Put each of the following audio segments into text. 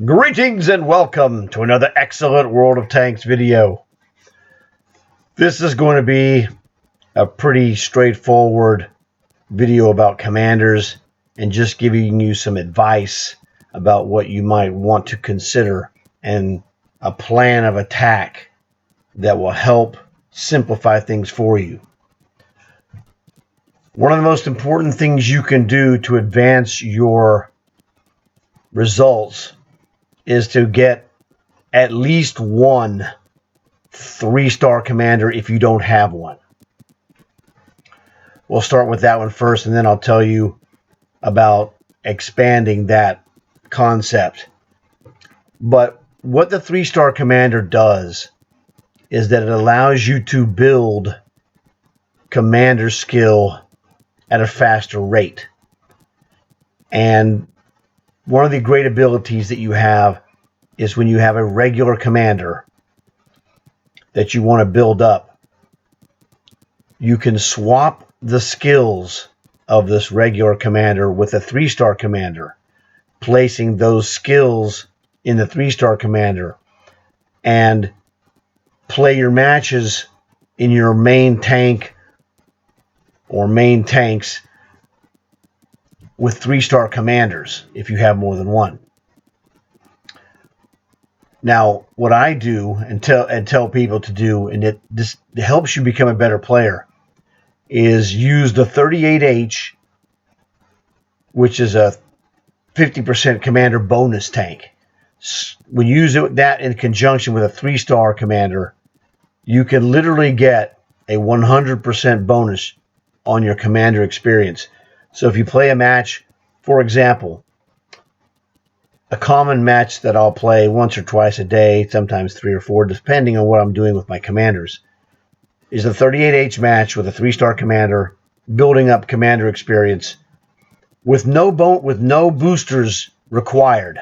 Greetings and welcome to another excellent World of Tanks video. This is going to be a pretty straightforward video about commanders and just giving you some advice about what you might want to consider and a plan of attack that will help simplify things for you. One of the most important things you can do to advance your results is to get at least one 3-star commander if you don't have one. We'll start with that one first, and then I'll tell you about expanding that concept. But what the 3-star commander does is that it allows you to build commander skill at a faster rate. And one of the great abilities that you have is when you have a regular commander that you want to build up, you can swap the skills of this regular commander with a 3-star commander, placing those skills in the 3-star commander, and play your matches in your main tank or main tanks with 3-star commanders if you have more than one. Now, what I do and tell people to do, and it helps you become a better player, is use the 38H, which is a 50% commander bonus tank. When you use that in conjunction with a 3-star commander, you can literally get a 100% bonus on your commander experience. So if you play a match, for example, a common match that I'll play once or twice a day, sometimes 3 or 4, depending on what I'm doing with my commanders, is the 38H match with a 3-star commander, building up commander experience with no boosters required.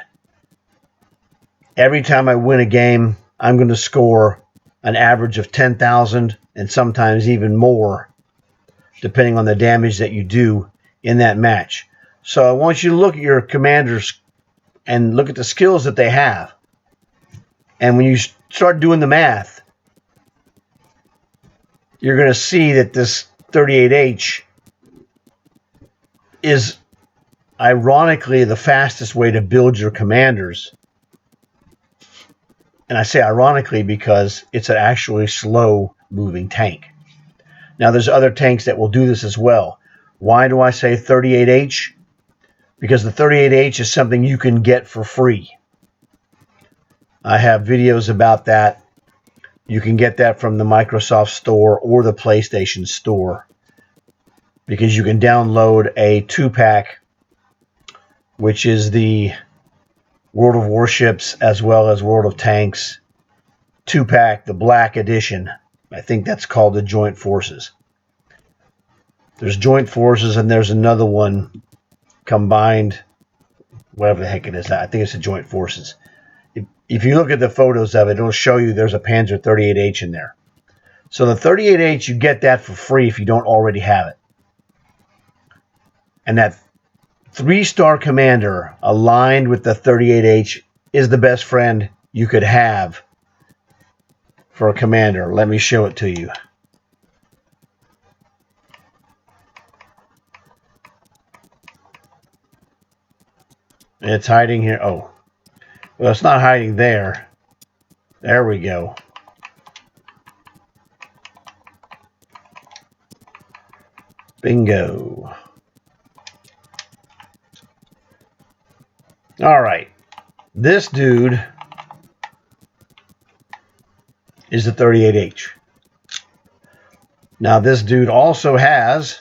Every time I win a game, I'm going to score an average of 10,000 and sometimes even more, depending on the damage that you do in that match. So I want you to look at your commanders and look at the skills that they have. And when you start doing the math, you're going to see that this 38H is ironically the fastest way to build your commanders. And I say ironically because it's an actually slow moving tank. Now there's other tanks that will do this as well. Why do I say 38H? Because the 38H is something you can get for free. I have videos about that. You can get that from the Microsoft Store or the PlayStation Store, because you can download a 2-pack, which is the World of Warships as well as World of Tanks 2-pack, the Black Edition. I think that's called the Joint Forces. There's Joint Forces and there's another one combined, whatever the heck it is. I think it's the Joint Forces. If you look at the photos of it, it'll show you there's a Panzer 38H in there. So the 38H, you get that for free if you don't already have it. And that 3-star commander aligned with the 38H is the best friend you could have for a commander. Let me show it to you. It's hiding here. Oh, well, it's not hiding there. There we go. Bingo. All right. This dude is the 38H. Now, this dude also has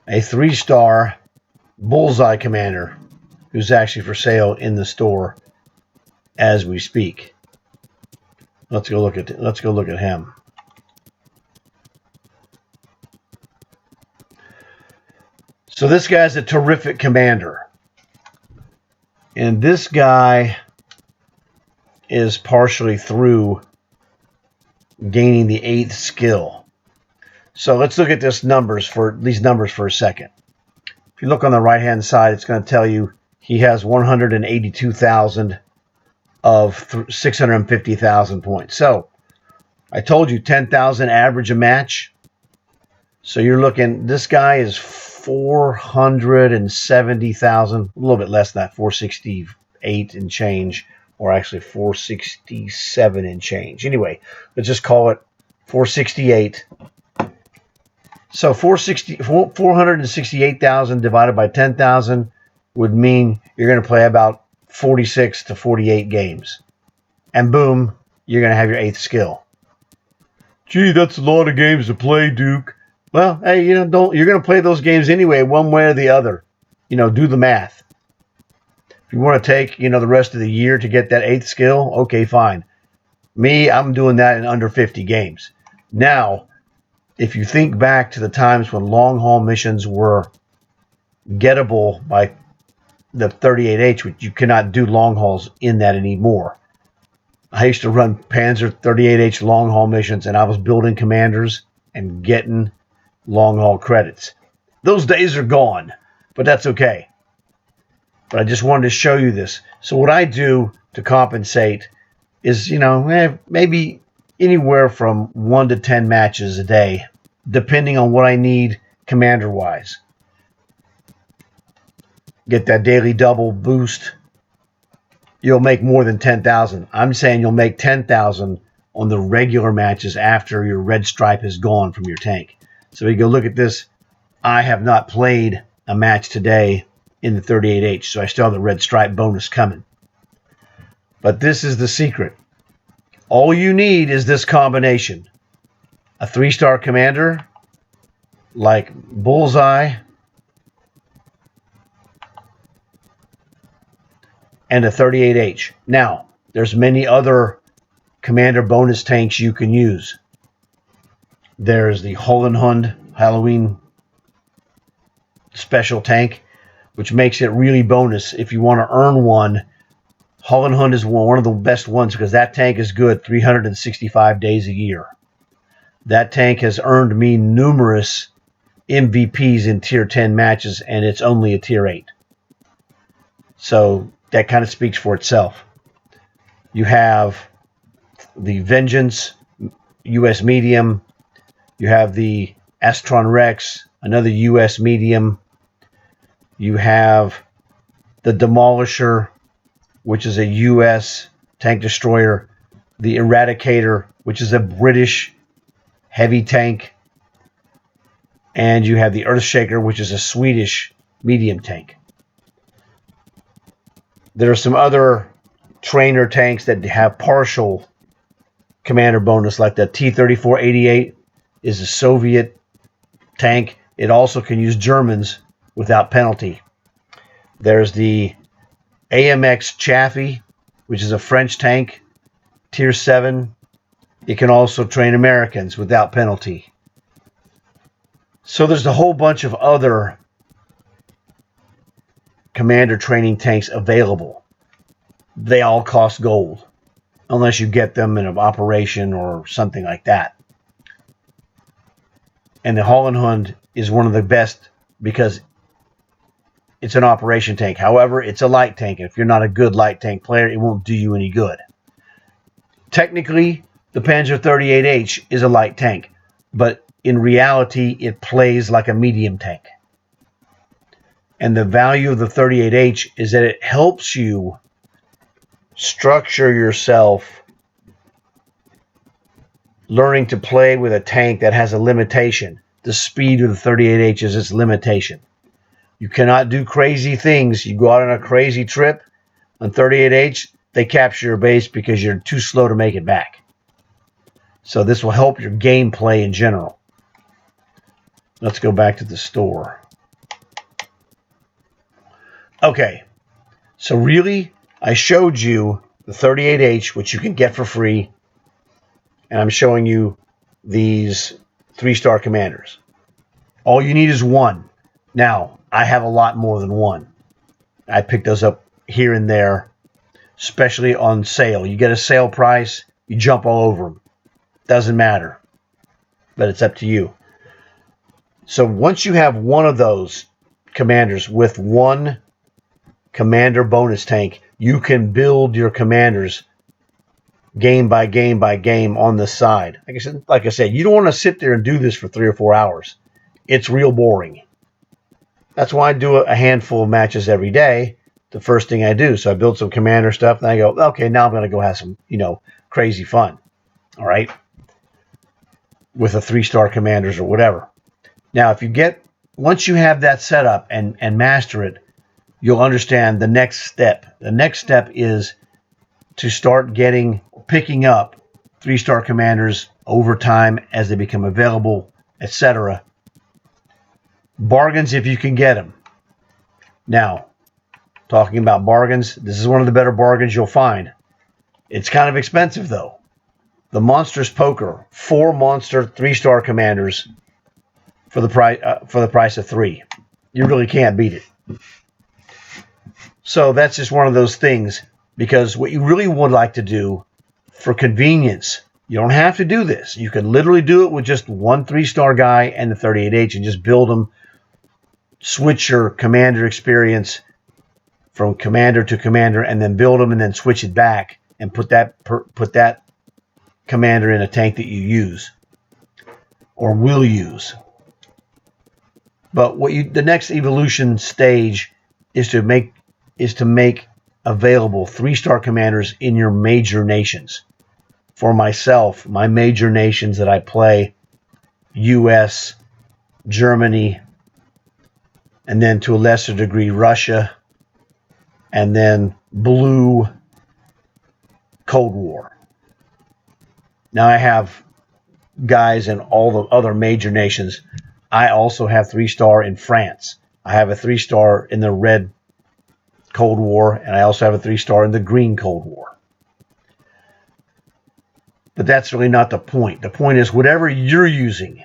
a 3-star Bullseye commander who's actually for sale in the store as we speak. Let's go look at him. So this guy's a terrific commander. And this guy is partially through gaining the 8th skill. So let's look at these numbers for a second. If you look on the right-hand side, it's going to tell you he has 182,000 of 650,000 points. So I told you 10,000 average a match. So you're looking, this guy is 470,000, a little bit less than that, 468 and change, or actually 467 and change. Anyway, let's just call it 468. So 468,000 divided by 10,000 would mean you're going to play about 46 to 48 games. And boom, you're going to have your 8th skill. Gee, that's a lot of games to play, Duke. Well, hey, you're going to play those games anyway, one way or the other. Do the math. If you want to take, the rest of the year to get that 8th skill, okay, fine. Me, I'm doing that in under 50 games. Now, if you think back to the times when long haul missions were gettable by the 38H, which you cannot do long hauls in that anymore. I used to run Panzer 38H long haul missions, and I was building commanders and getting long haul credits. Those days are gone, but that's okay. But I just wanted to show you this. So what I do to compensate is, maybe anywhere from 1 to 10 matches a day, depending on what I need commander-wise. Get that daily double boost. You'll make more than 10,000. I'm saying you'll make 10,000 on the regular matches after your red stripe is gone from your tank. So we go look at this. I have not played a match today in the 38H, so I still have the red stripe bonus coming. But this is the secret. All you need is this combination. A 3-star commander like Bullseye and a 38H. Now, there's many other commander bonus tanks you can use. There's the Hollenhund Halloween special tank, which makes it really bonus. If you want to earn one, Hollenhund is one of the best ones because that tank is good 365 days a year. That tank has earned me numerous MVPs in Tier 10 matches, and it's only a Tier 8. So that kind of speaks for itself. You have the Vengeance US medium. You have the Astron Rex, another US medium. You have the Demolisher, which is a US tank destroyer. The Eradicator, which is a British heavy tank. And you have the Earthshaker, which is a Swedish medium tank. There are some other trainer tanks that have partial commander bonus, like the T-3488 is a Soviet tank. It also can use Germans without penalty. There's the AMX Chaffee, which is a French tank, Tier 7. It can also train Americans without penalty. So there's a whole bunch of other commander training tanks available. They all cost gold, unless you get them in an operation or something like that. And the Hollenhund is one of the best because it's an operation tank. However, it's a light tank. If you're not a good light tank player, it won't do you any good. Technically, the Panzer 38H is a light tank, but in reality, it plays like a medium tank. And the value of the 38H is that it helps you structure yourself learning to play with a tank that has a limitation. The speed of the 38H is its limitation. You cannot do crazy things. You go out on a crazy trip on 38H, they capture your base because you're too slow to make it back. So this will help your gameplay in general. Let's go back to the store. Okay, so really, I showed you the 38H, which you can get for free, and I'm showing you these 3-star commanders. All you need is one. Now, I have a lot more than one. I picked those up here and there, especially on sale. You get a sale price, you jump all over them. Doesn't matter, but it's up to you. So once you have one of those commanders with one commander bonus tank. You can build your commanders game by game by game on the side. Like I said, you don't want to sit there and do this for 3 or 4 hours. It's real boring. That's why I do a handful of matches every day. The first thing I do. So I build some commander stuff, and I go, okay, now I'm going to go have some, crazy fun. All right. With a 3-star commanders or whatever. Now, once you have that set up and master it, you'll understand the next step. The next step is to start picking up 3-star commanders over time as they become available, etc. Bargains if you can get them. Now, talking about bargains, this is one of the better bargains you'll find. It's kind of expensive though. The Monsters Poker, 4 monster 3-star commanders for the price of 3. You really can't beat it. So that's just one of those things, because what you really would like to do for convenience, you don't have to do this. You can literally do it with just one 3-star guy and the 38H and just build them, switch your commander experience from commander to commander, and then build them and then switch it back and put that commander in a tank that you use or will use. But the next evolution stage is to make available 3-star commanders in your major nations. For myself, my major nations that I play, US, Germany, and then to a lesser degree Russia, and then blue Cold War. Now I have guys in all the other major nations. I also have 3-star in France. I have a 3-star in the red Cold War, and I also have a 3-star in the green Cold War. But that's really not the point. The point is whatever you're using.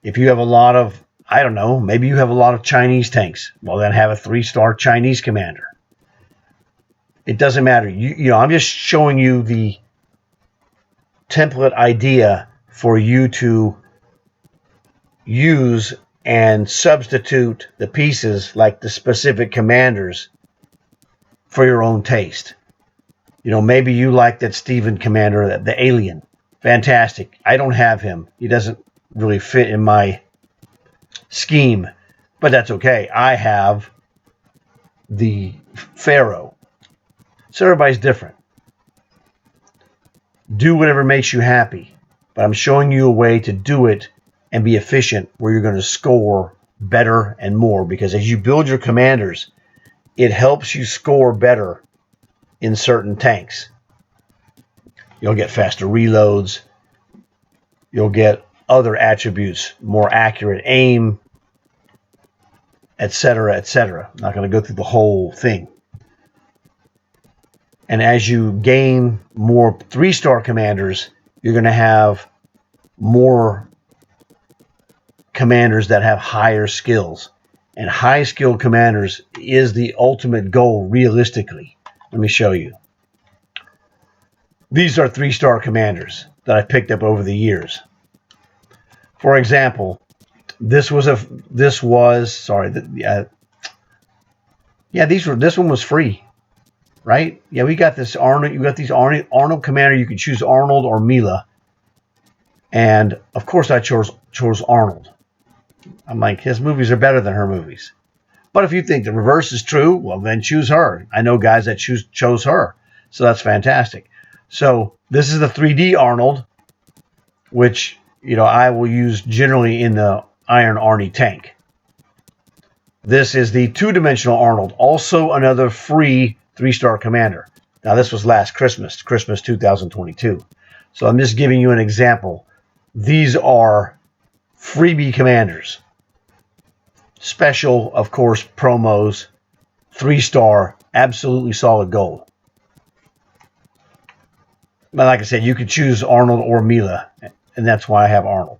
If you have a lot of, I don't know, maybe you have a lot of Chinese tanks, well then have a 3-star Chinese commander. It doesn't matter. I'm just showing you the template idea for you to use and substitute the pieces, like the specific commanders, for your own taste. Maybe you like that Steven commander, the alien. Fantastic. I don't have him. He doesn't really fit in my scheme, but that's okay. I have the Pharaoh. So everybody's different. Do whatever makes you happy, but I'm showing you a way to do it and be efficient where you're going to score better and more, because as you build your commanders, it helps you score better in certain tanks. You'll get faster reloads. You'll get other attributes, more accurate aim, etc., etc. I'm not going to go through the whole thing. And as you gain more 3-star commanders, you're going to have more commanders that have higher skills. And high skill commanders is the ultimate goal realistically. Let me show you. These are 3-star commanders that I picked up over the years. For example, this one was free, right? Yeah, we got this Arnold. You got these Arnold commander. You could choose Arnold or Mila, and of course I chose Arnold. I'm like, his movies are better than her movies. But if you think the reverse is true, well, then choose her. I know guys that chose her, so that's fantastic. So this is the 3D Arnold, which I will use generally in the Iron Arnie tank. This is the 2-dimensional Arnold, also another free 3-star commander. Now this was last Christmas 2022. So I'm just giving you an example. These are freebie commanders. Special, of course, promos, 3-star, absolutely solid gold. But like I said, you could choose Arnold or Mila, and that's why I have Arnold.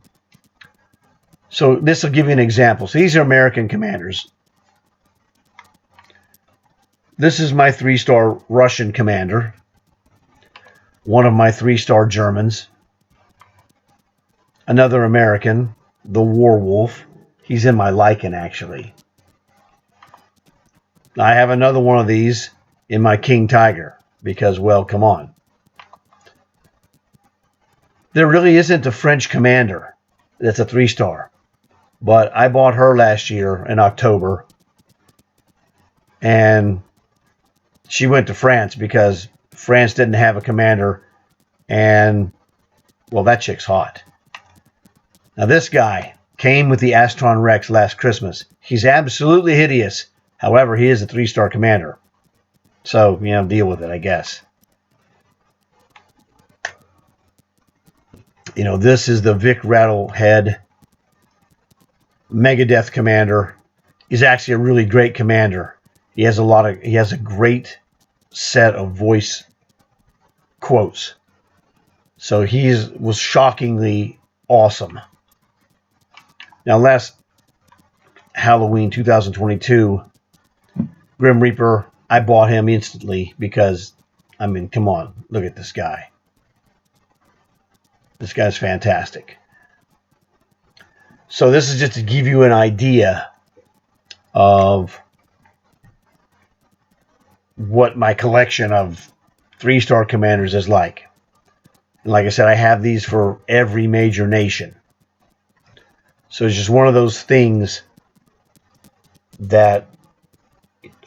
So this will give you an example. So these are American commanders. This is my 3-star Russian commander. One of my 3-star Germans. Another American, the Warwolf. He's in my Lycan, actually. I have another one of these in my King Tiger because, well, come on. There really isn't a French commander that's a 3-star. But I bought her last year in October. And she went to France because France didn't have a commander. And, well, that chick's hot. Now, this guy came with the Astron Rex last Christmas. He's absolutely hideous. However, he is a 3-star commander. So, deal with it, I guess. This is the Vic Rattlehead Megadeth commander. He's actually a really great commander. He has a great set of voice quotes. So he was shockingly awesome. Now, last Halloween 2022, Grim Reaper, I bought him instantly because, come on, look at this guy. This guy's fantastic. So this is just to give you an idea of what my collection of 3-star commanders is like. And like I said, I have these for every major nation. So it's just one of those things that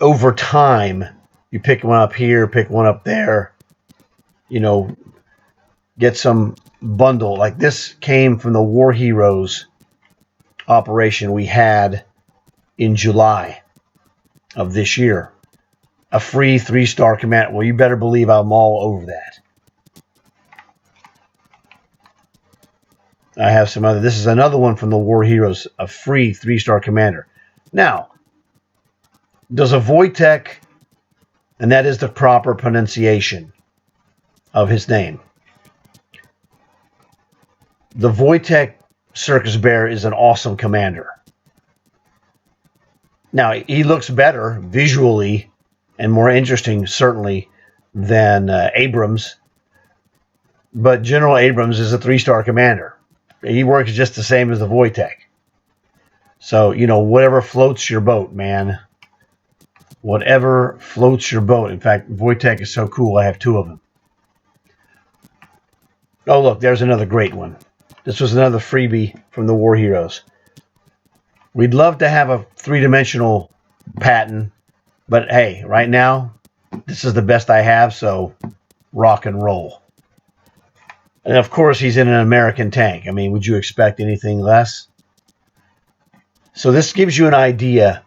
over time, you pick one up here, pick one up there, get some bundle. Like this came from the War Heroes operation we had in July of this year. A free 3-star commander. Well, you better believe I'm all over that. I have some other. This is another one from the War Heroes, a free 3-star commander. Now, does a Wojtek, and that is the proper pronunciation of his name. The Wojtek Circus Bear is an awesome commander. Now, he looks better visually and more interesting, certainly, than Abrams. But General Abrams is a 3-star commander. He works just the same as the Wojtek. So, whatever floats your boat, man. Whatever floats your boat. In fact, Wojtek is so cool, I have 2 of them. Oh, look, there's another great one. This was another freebie from the War Heroes. We'd love to have a 3-dimensional Patton, but hey, right now, this is the best I have, so rock and roll. And of course, he's in an American tank. Would you expect anything less? So this gives you an idea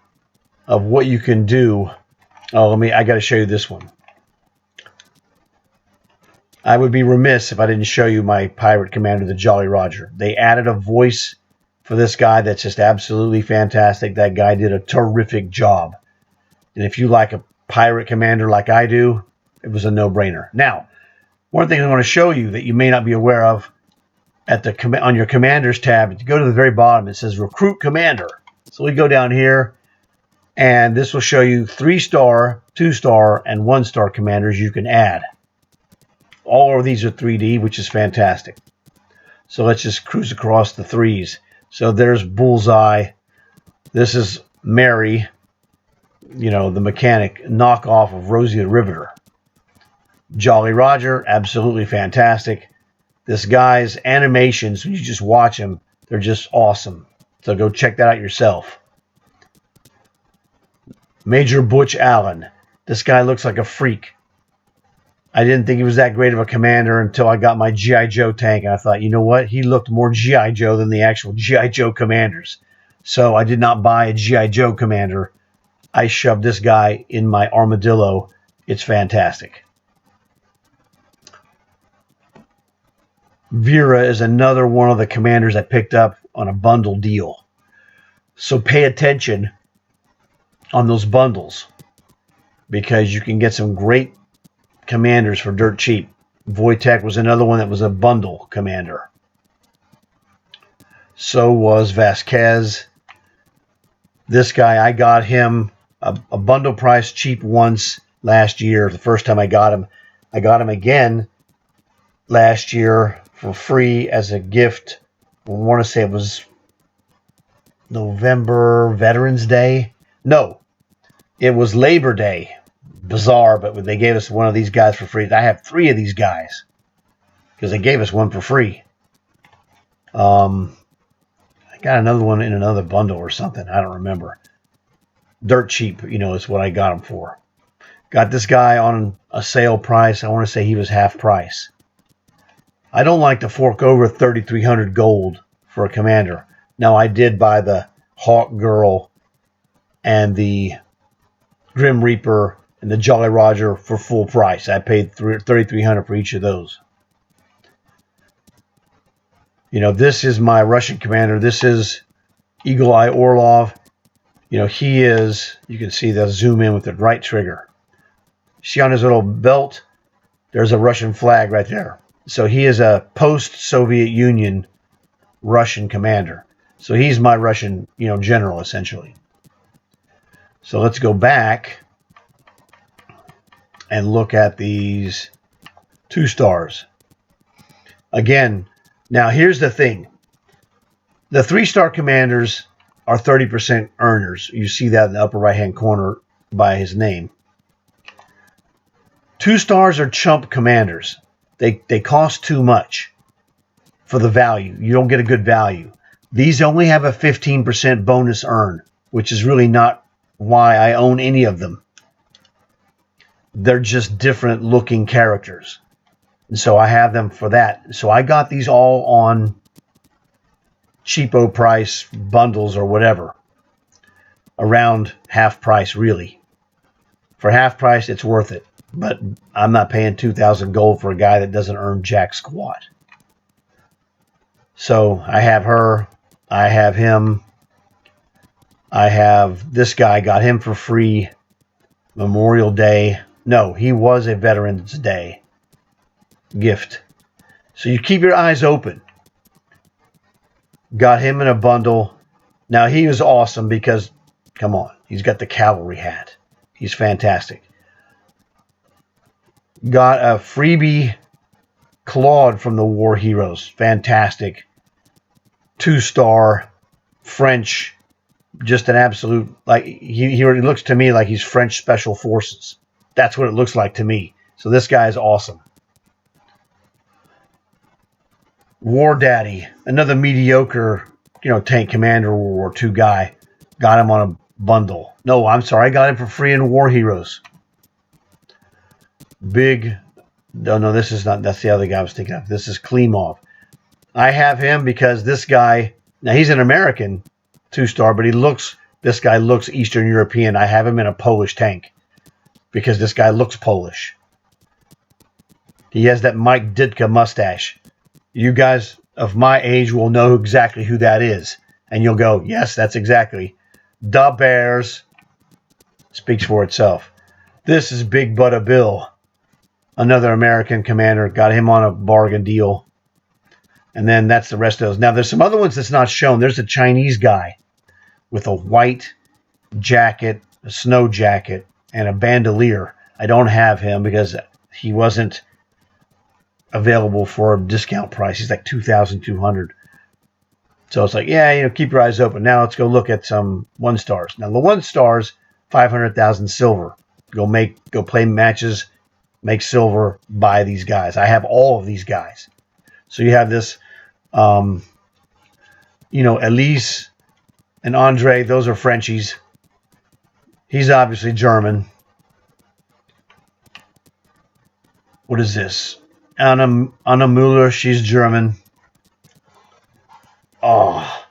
of what you can do. Oh, I got to show you this one. I would be remiss if I didn't show you my pirate commander, the Jolly Roger. They added a voice for this guy that's just absolutely fantastic. That guy did a terrific job. And if you like a pirate commander like I do, it was a no-brainer. Now, one thing I want to show you that you may not be aware of, on your Commanders tab, if you go to the very bottom, it says Recruit Commander. So we go down here, and this will show you 3-star, 2-star, and 1-star commanders you can add. All of these are 3D, which is fantastic. So let's just cruise across the 3s. So there's Bullseye. This is Mary, the mechanic, knockoff of Rosie the Riveter. Jolly Roger, absolutely fantastic. This guy's animations, when you just watch him, they're just awesome. So go check that out yourself. Major Butch Allen. This guy looks like a freak. I didn't think he was that great of a commander until I got my G.I. Joe tank, and I thought, you know what? He looked more G.I. Joe than the actual G.I. Joe commanders. So I did not buy a G.I. Joe commander. I shoved this guy in my Armadillo. It's fantastic. Vera is another one of the commanders I picked up on a bundle deal. So pay attention on those bundles, because you can get some great commanders for dirt cheap. Wojtek was another one that was a bundle commander. So was Vasquez. This guy, I got him a bundle price cheap once last year. The first time I got him. I got him again last year for free as a gift. I want to say it was November Veterans Day. No, It was Labor Day. Bizarre, but they gave us one of these guys for free. I have 3 of these guys because they gave us one for free. I got another one in another bundle or something. I don't remember. Dirt cheap, is what I got them for. Got this guy on a sale price. I want to say he was half price. I don't like to fork over 3,300 gold for a commander. Now, I did buy the Hawk Girl and the Grim Reaper and the Jolly Roger for full price. I paid 3,300 for each of those. This is my Russian commander. This is Eagle Eye Orlov. He is, you can see the zoom in with the right trigger. See on his little belt, there's a Russian flag right there. So he is a post-Soviet Union Russian commander. So he's my Russian, general, essentially. So let's go back and look at these 2 stars. Again, now here's the thing. The 3-star commanders are 30% earners. You see that in the upper right-hand corner by his name. 2 stars are chump commanders. They cost too much for the value. You don't get a good value. These only have a 15% bonus earn, which is really not why I own any of them. They're just different looking characters. And so I have them for that. So I got these all on cheapo price bundles or whatever. Around half price, really. For half price, it's worth it. But I'm not paying 2,000 gold for a guy that doesn't earn jack squat. So I have her. I have him. I have this guy. Got him for free. Memorial Day. No, he was a Veterans Day gift. So you keep your eyes open. Got him in a bundle. Now he was awesome because, come on, he's got the cavalry hat. He's fantastic. Got a freebie Claude from the War Heroes. Fantastic. 2-star French. Just an absolute, like, he looks to me like he's French Special Forces. That's what it looks like to me. So this guy is awesome. War Daddy, another mediocre, tank commander World War II guy. Got him on a bundle. No, I'm sorry, I got him for free in War Heroes. No, this is not, that's the other guy I was thinking of. This is Klimov. I have him because this guy, now he's an American 2-star, but this guy looks Eastern European. I have him in a Polish tank because this guy looks Polish. He has that Mike Ditka mustache. You guys of my age will know exactly who that is. And you'll go, yes, that's exactly. Da Bears speaks for itself. This is Big Butta Bill, another American commander. Got him on a bargain deal. And then that's the rest of those. Now, there's some other ones that's not shown. There's a Chinese guy with a white jacket, a snow jacket, and a bandolier. I don't have him because he wasn't available for a discount price. He's like 2,200. So it's like, yeah, keep your eyes open. Now let's go look at some 1-stars. Now the 1-stars, 500,000 silver. Go play matches, make silver, buy these guys. I have all of these guys. So you have this, Elise and Andre. Those are Frenchies. He's obviously German. What is this? Anna Muller, she's German. Oh,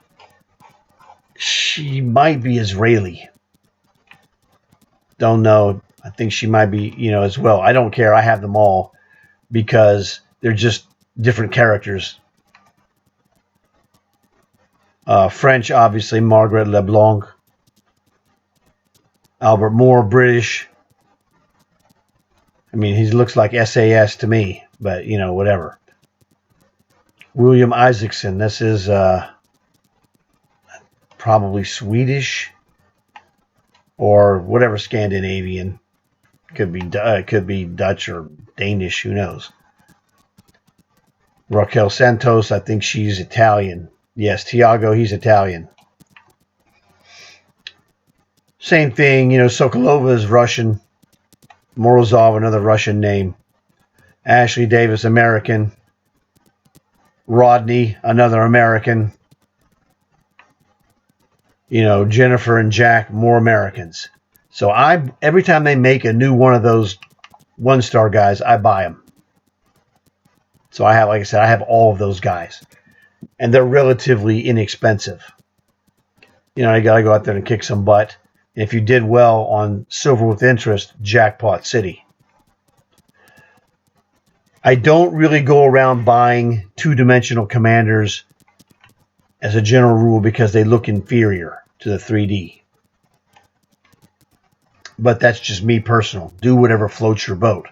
she might be Israeli. Don't know. I think she might be, as well. I don't care. I have them all because they're just different characters. French, obviously, Margaret LeBlanc. Albert Moore, British. I mean, he looks like SAS to me, but, whatever. William Isaacson, this is probably Swedish or whatever, Scandinavian. Could be Dutch or Danish, who knows. Raquel Santos, I think she's Italian. Yes, Tiago, he's Italian. Same thing, Sokolova is Russian. Morozov, another Russian name. Ashley Davis, American. Rodney, another American. Jennifer and Jack, more Americans. So every time they make a new one of those 1-star guys, I buy them. So I have all of those guys. And they're relatively inexpensive. You got to go out there and kick some butt. And if you did well on Silver with Interest, Jackpot City. I don't really go around buying 2-dimensional commanders as a general rule because they look inferior to the 3D. But that's just me personal. Do whatever floats your boat.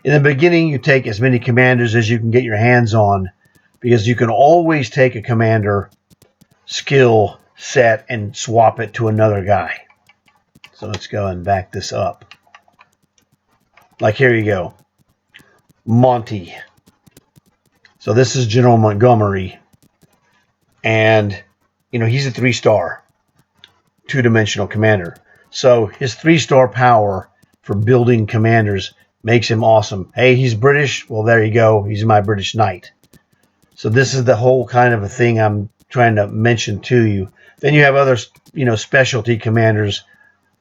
In the beginning, you take as many commanders as you can get your hands on because you can always take a commander skill set and swap it to another guy. So let's go and back this up. Like here you go. Monty. So this is General Montgomery. And, he's a 3-star, 2-dimensional commander. So his 3-star power for building commanders makes him awesome. Hey, he's British. Well, there you go. He's my British knight. So this is the whole kind of a thing I'm trying to mention to you. Then you have other, specialty commanders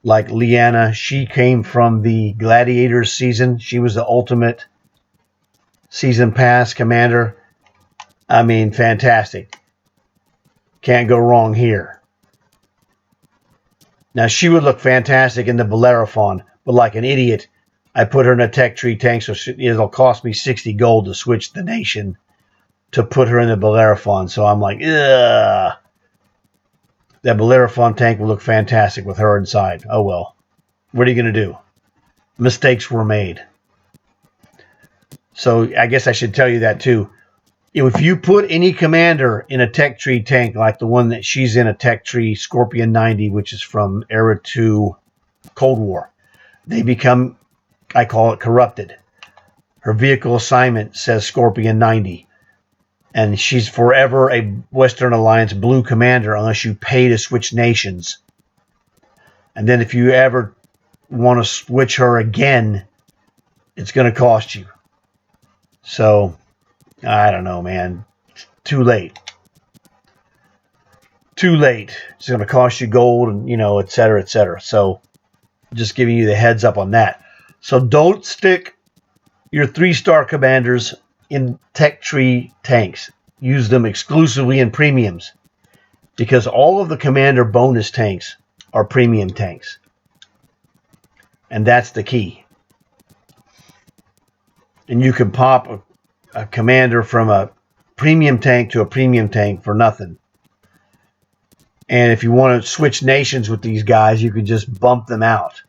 like Leanna. She came from the Gladiators season. She was the ultimate season pass commander. I mean, fantastic. Can't go wrong here. Now, she would look fantastic in the Bellerophon, but like an idiot, I put her in a tech tree tank, so it'll cost me 60 gold to switch the nation to put her in the Bellerophon. So I'm like, ugh. That Bellerophon tank will look fantastic with her inside. Oh, well. What are you going to do? Mistakes were made. So I guess I should tell you that, too. If you put any commander in a tech tree tank, like the one that she's in, a tech tree Scorpion 90, which is from Era 2 Cold War, they become, I call it, corrupted. Her vehicle assignment says Scorpion 90. And she's forever a Western Alliance blue commander unless you pay to switch nations. And then if you ever want to switch her again, it's going to cost you. So, I don't know, man. Too late. Too late. It's going to cost you gold and, et cetera, et cetera. So, just giving you the heads up on that. So, don't stick your 3-star commanders in tech tree tanks. Use them exclusively in premiums because all of the commander bonus tanks are premium tanks. And that's the key. And you can pop a commander from a premium tank to a premium tank for nothing. And if you want to switch nations with these guys, you can just bump them out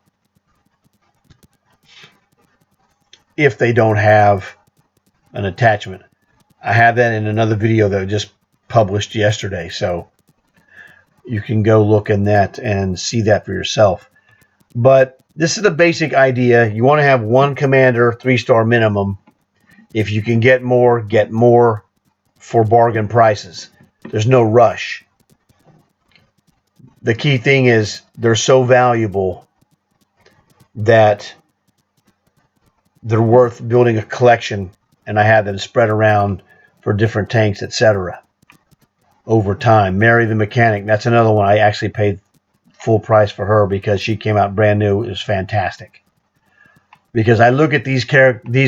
if they don't have an attachment. I have that in another video that I just published yesterday, so you can go look in that and see that for yourself. But this is the basic idea. You want to have one commander, 3-star minimum. If you can get more for bargain prices. There's no rush. The key thing is they're so valuable that they're worth building a collection, and I have them spread around for different tanks, etc. over time. Mary the Mechanic, that's another one. I actually paid full price for her because she came out brand new. It was fantastic. Because I look at these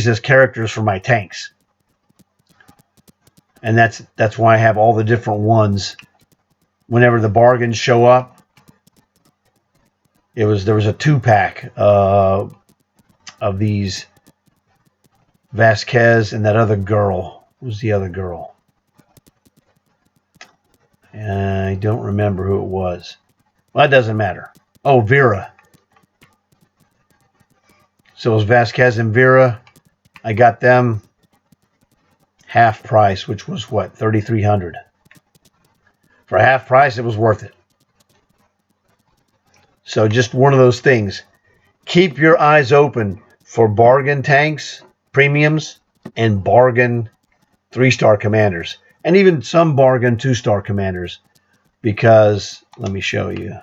as characters for my tanks. And that's why I have all the different ones. Whenever the bargains show up, there was a 2-pack of these Vasquez and that other girl. Who's the other girl? I don't remember who it was. Well, it doesn't matter. Oh, Vera. So it was Vasquez and Vera. I got them half price, which was what, 3,300. For half price, it was worth it. So just one of those things. Keep your eyes open for bargain tanks, premiums, and bargain 3-star commanders. And even some bargain 2-star commanders. Because, let me show you.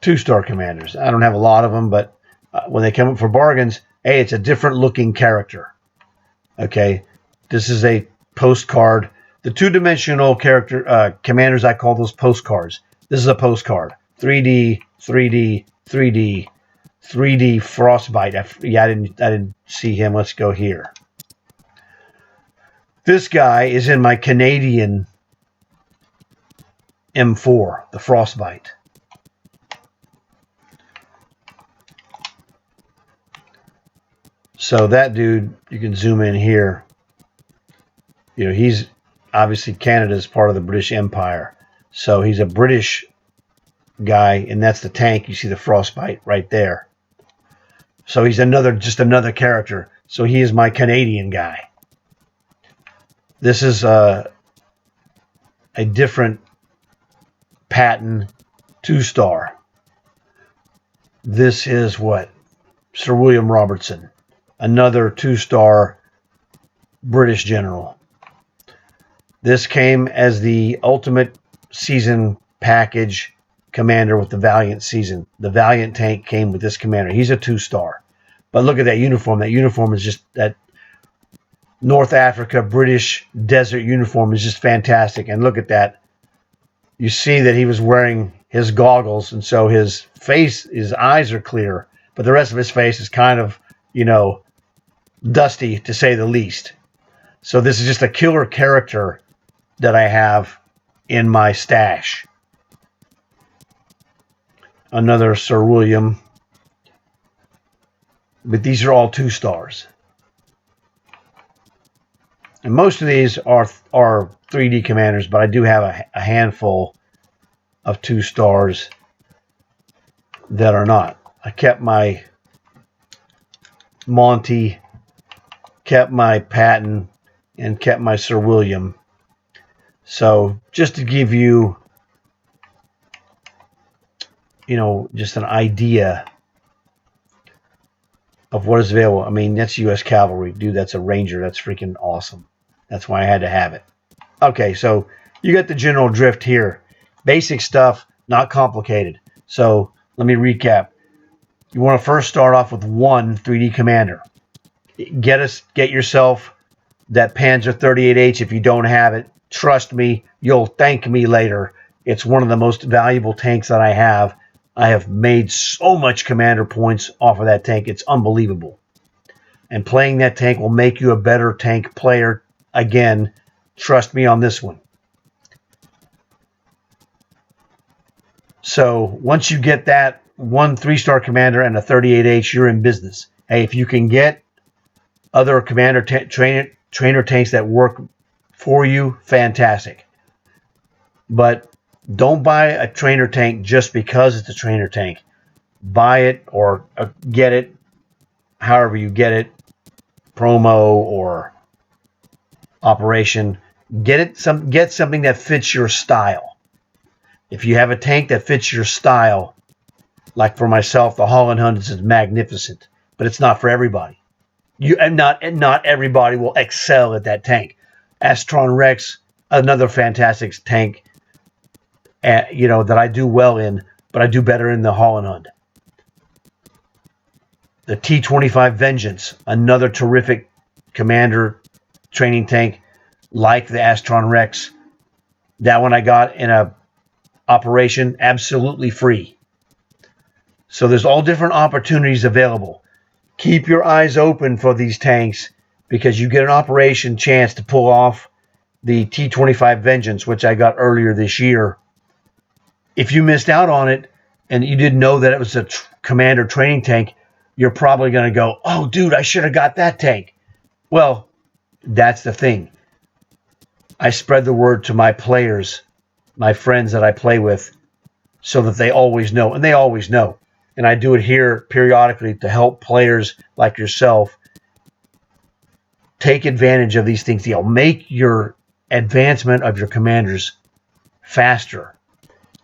2-star commanders. I don't have a lot of them, but when they come up for bargains, hey, it's a different looking character. Okay, this is a postcard. The 2-dimensional character commanders, I call those postcards. This is a postcard. 3D, 3D, 3D, 3D Frostbite. I didn't see him. Let's go here. This guy is in my Canadian M4, the Frostbite. So that dude, you can zoom in here. You know, he's obviously Canada's part of the British Empire. So he's a British guy, and that's the tank. You see the Frostbite right there. So he's just another character. So he is my Canadian guy. This is a different Patton 2-star. This is what? Sir William Robertson, another 2-star British general. This came as the ultimate season package commander with the Valiant season. The Valiant tank came with this commander. He's a 2-star. But look at that uniform. That uniform is just that North Africa British desert uniform is just fantastic. And look at that. You see that he was wearing his goggles, and so his eyes are clear, but the rest of his face is kind of, you know, dusty to say the least. So this is just a killer character that I have in my stash. Another Sir William. But these are all 2-stars. And most of these are 3D commanders, but I do have a handful of 2-stars that are not. I kept my Monty, kept my Patton, and kept my Sir William. So just to give you, you know, just an idea of what is available. I mean, that's U.S. Cavalry. Dude, that's a Ranger. That's freaking awesome. That's why I had to have it. Okay, so you got the general drift here. Basic stuff, not complicated. So let me recap. You want to first start off with one 3D commander. Get yourself that Panzer 38H if you don't have it. Trust me, you'll thank me later. It's one of the most valuable tanks that I have. I have made so much commander points off of that tank. It's unbelievable. And playing that tank will make you a better tank player. Again, trust me on this one. So once you get that one 3-star commander and a 38H, you're in business. Hey, if you can get other commander trainer tanks that work for you, fantastic. But don't buy a trainer tank just because it's a trainer tank. Buy it or get it, however you get it, promo or operation. Get something that fits your style. If you have a tank that fits your style, like for myself, the Holland Hunters is magnificent, but it's not for everybody. Not everybody will excel at that tank. Astron Rex, another fantastic tank, that I do well in, but I do better in the Holland Hunt. The T-25 Vengeance, another terrific commander training tank, like the Astron Rex. That one I got in a operation absolutely free. So there's all different opportunities available. Keep your eyes open for these tanks because you get an operation chance to pull off the T-25 Vengeance, which I got earlier this year. If you missed out on it and you didn't know that it was a commander training tank, you're probably going to go, oh, dude, I should have got that tank. Well, that's the thing. I spread the word to my players, my friends that I play with, so that they always know, and they always know. And I do it here periodically to help players like yourself take advantage of these things. They'll make your advancement of your commanders faster.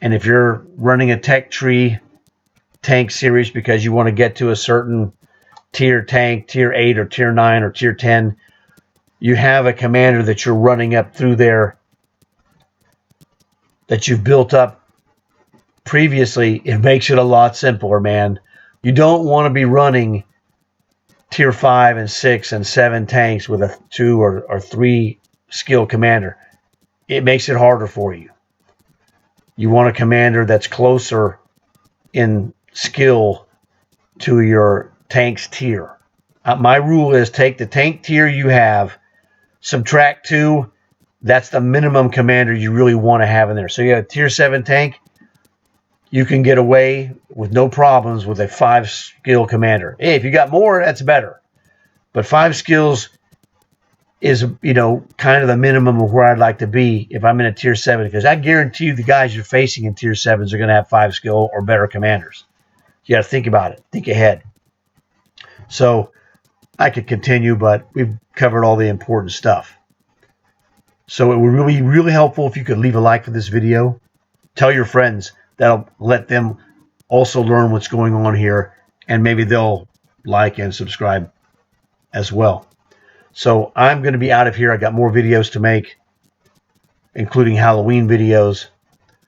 And if you're running a tech tree tank series because you want to get to a certain tier tank, tier 8 or tier 9 or tier 10, you have a commander that you're running up through there that you've built up previously, it makes it a lot simpler, man. You don't want to be running tier 5 and 6 and 7 tanks with a 2 or 3 skill commander. It makes it harder for you. You want a commander that's closer in skill to your tank's tier. My rule is take the tank tier you have, subtract 2. That's the minimum commander you really want to have in there. So you have a tier 7 tank, you can get away with no problems with a 5 skill commander. Hey, if you got more, that's better. But 5 skills is, kind of the minimum of where I'd like to be if I'm in a tier 7, because I guarantee you the guys you're facing in tier 7s are going to have 5 skill or better commanders. You got to think about it. Think ahead. So I could continue, but we've covered all the important stuff. So it would really, really helpful if you could leave a like for this video. Tell your friends. That'll let them also learn what's going on here, and maybe they'll like and subscribe as well. So I'm going to be out of here. I got more videos to make, including Halloween videos.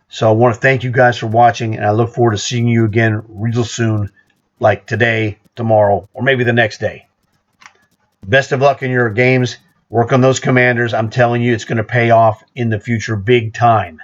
So I want to thank you guys for watching, and I look forward to seeing you again real soon, like today, tomorrow, or maybe the next day. Best of luck in your games. Work on those commanders. I'm telling you, it's going to pay off in the future big time.